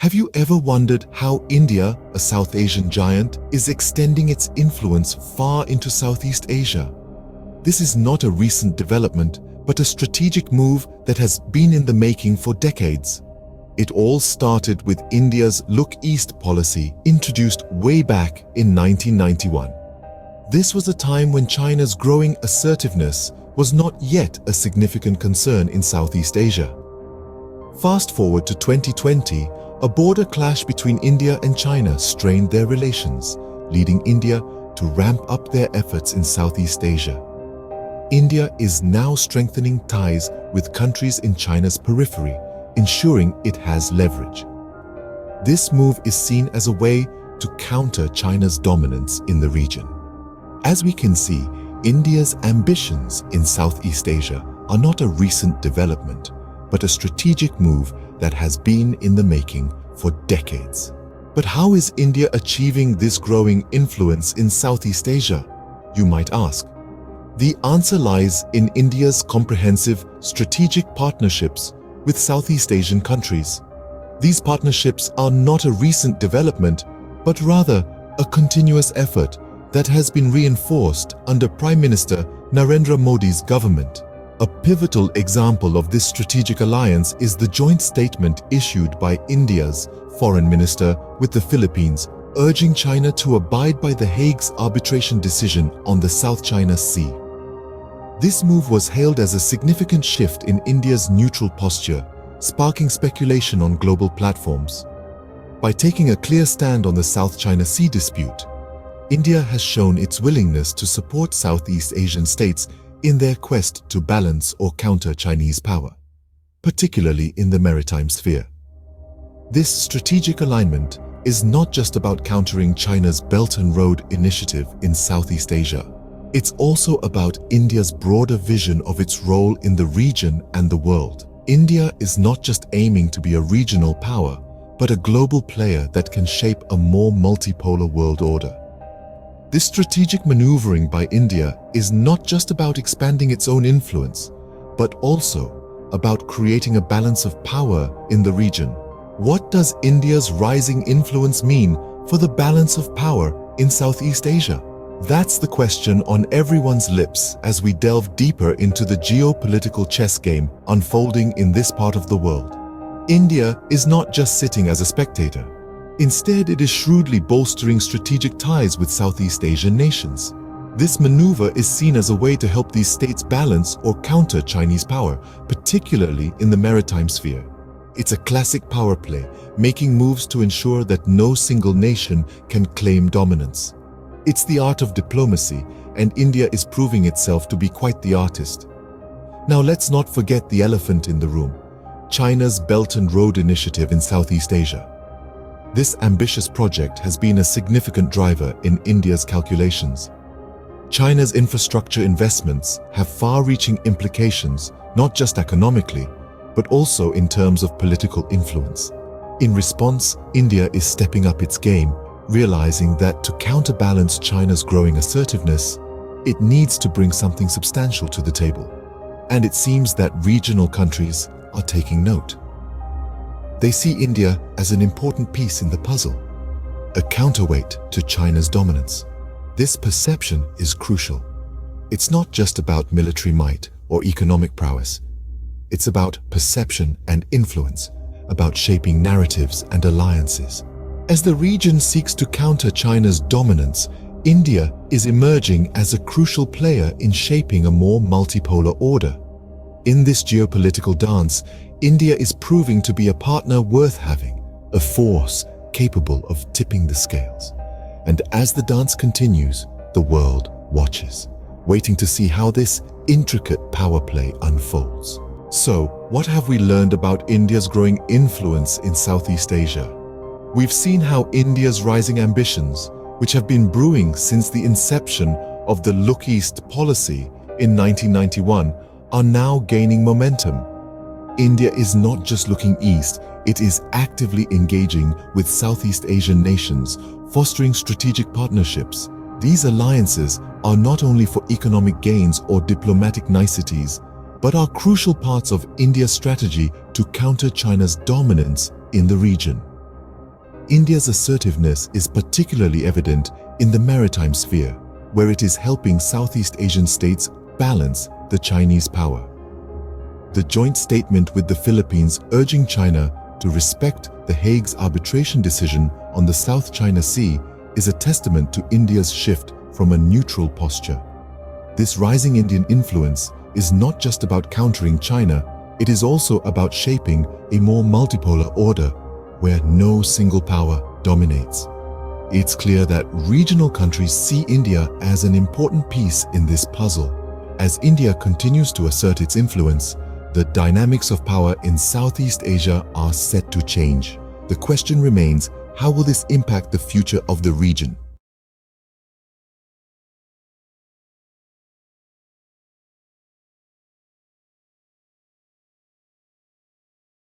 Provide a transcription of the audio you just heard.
Have you ever wondered how India, a South Asian giant, is extending its influence far into Southeast Asia? This is not a recent development, but a strategic move that has been in the making for decades. It all started with India's Look East policy, introduced way back in 1991. This was a time when China's growing assertiveness was not yet a significant concern in Southeast Asia. Fast forward to 2020, a border clash between India and China strained their relations, leading India to ramp up their efforts in Southeast Asia. India is now strengthening ties with countries in China's periphery, ensuring it has leverage. This move is seen as a way to counter China's dominance in the region. As we can see, India's ambitions in Southeast Asia are not a recent development, but a strategic move that has been in the making for decades. But how is India achieving this growing influence in Southeast Asia, you might ask? The answer lies in India's comprehensive strategic partnerships with Southeast Asian countries. These partnerships are not a recent development, but rather a continuous effort that has been reinforced under Prime Minister Narendra Modi's government. A pivotal example of this strategic alliance is the joint statement issued by India's foreign minister with the Philippines, urging China to abide by The Hague's arbitration decision on the South China Sea. This move was hailed as a significant shift in India's neutral posture, sparking speculation on global platforms. By taking a clear stand on the South China Sea dispute, India has shown its willingness to support Southeast Asian states in their quest to balance or counter Chinese power, particularly in the maritime sphere. This strategic alignment is not just about countering China's Belt and Road Initiative in Southeast Asia. It's also about India's broader vision of its role in the region and the world. India is not just aiming to be a regional power, but a global player that can shape a more multipolar world order. This strategic maneuvering by India is not just about expanding its own influence, but also about creating a balance of power in the region. What does India's rising influence mean for the balance of power in Southeast Asia? That's the question on everyone's lips as we delve deeper into the geopolitical chess game unfolding in this part of the world. India is not just sitting as a spectator. Instead, it is shrewdly bolstering strategic ties with Southeast Asian nations. This maneuver is seen as a way to help these states balance or counter Chinese power, particularly in the maritime sphere. It's a classic power play, making moves to ensure that no single nation can claim dominance. It's the art of diplomacy, and India is proving itself to be quite the artist. Now let's not forget the elephant in the room: China's Belt and Road Initiative in Southeast Asia. This ambitious project has been a significant driver in India's calculations. China's infrastructure investments have far-reaching implications, not just economically, but also in terms of political influence. In response, India is stepping up its game, realizing that to counterbalance China's growing assertiveness, it needs to bring something substantial to the table. And it seems that regional countries are taking note. They see India as an important piece in the puzzle, a counterweight to China's dominance. This perception is crucial. It's not just about military might or economic prowess. It's about perception and influence, about shaping narratives and alliances. As the region seeks to counter China's dominance, India is emerging as a crucial player in shaping a more multipolar order. In this geopolitical dance, India is proving to be a partner worth having, a force capable of tipping the scales. And as the dance continues, the world watches, waiting to see how this intricate power play unfolds. So, what have we learned about India's growing influence in Southeast Asia? We've seen how India's rising ambitions, which have been brewing since the inception of the Look East policy in 1991, are now gaining momentum. India is not just looking east, it is actively engaging with Southeast Asian nations, fostering strategic partnerships. These alliances are not only for economic gains or diplomatic niceties, but are crucial parts of India's strategy to counter China's dominance in the region. India's assertiveness is particularly evident in the maritime sphere, where it is helping Southeast Asian states balance the Chinese power. The joint statement with the Philippines urging China to respect The Hague's arbitration decision on the South China Sea is a testament to India's shift from a neutral posture. This rising Indian influence is not just about countering China, it is also about shaping a more multipolar order where no single power dominates. It's clear that regional countries see India as an important piece in this puzzle. As India continues to assert its influence, the dynamics of power in Southeast Asia are set to change. The question remains, how will this impact the future of the region?